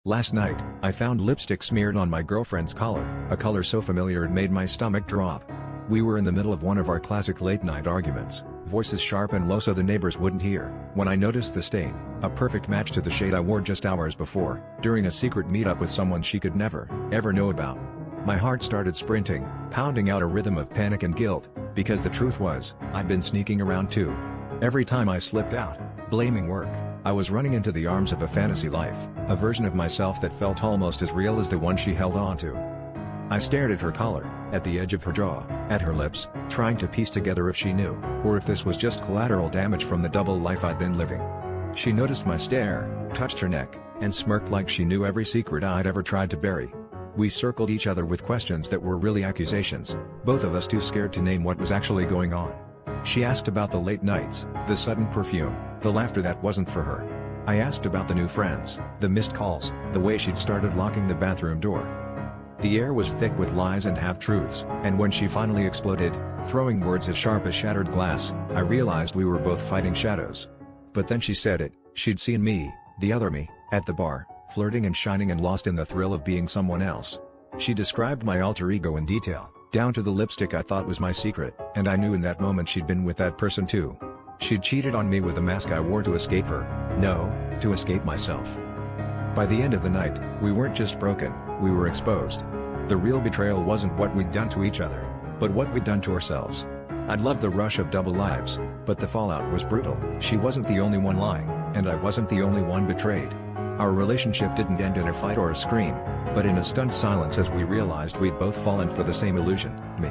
Last night, I found lipstick smeared on my girlfriend's collar, a color so familiar it made my stomach drop. We were in the middle of one of our classic late-night arguments, voices sharp and low so the neighbors wouldn't hear, when I noticed the stain, a perfect match to the shade I wore just hours before, during a secret meetup with someone she could never, ever know about. My heart started sprinting, pounding out a rhythm of panic and guilt, because the truth was, I'd been sneaking around too. Every time I slipped out, blaming work, I was running into the arms of a fantasy life, a version of myself that felt almost as real as the one she held on to. I stared at her collar, at the edge of her jaw, at her lips, trying to piece together if she knew, or if this was just collateral damage from the double life I'd been living. She noticed my stare, touched her neck, and smirked like she knew every secret I'd ever tried to bury. We circled each other with questions that were really accusations, both of us too scared to name what was actually going on. She asked about the late nights, the sudden perfume, the laughter that wasn't for her. I asked about the new friends, the missed calls, the way she'd started locking the bathroom door. The air was thick with lies and half-truths, and when she finally exploded, throwing words as sharp as shattered glass, I realized we were both fighting shadows. But then she said it, she'd seen me, the other me, at the bar, flirting and shining and lost in the thrill of being someone else. She described my alter ego in detail, down to the lipstick I thought was my secret, and I knew in that moment she'd been with that person too. She'd cheated on me with the mask I wore to escape her. No, to escape myself. By the end of the night, we weren't just broken, we were exposed. The real betrayal wasn't what we'd done to each other, but what we'd done to ourselves. I'd loved the rush of double lives, but the fallout was brutal. She wasn't the only one lying, and I wasn't the only one betrayed. Our relationship didn't end in a fight or a scream, but in a stunned silence as we realized we'd both fallen for the same illusion, me.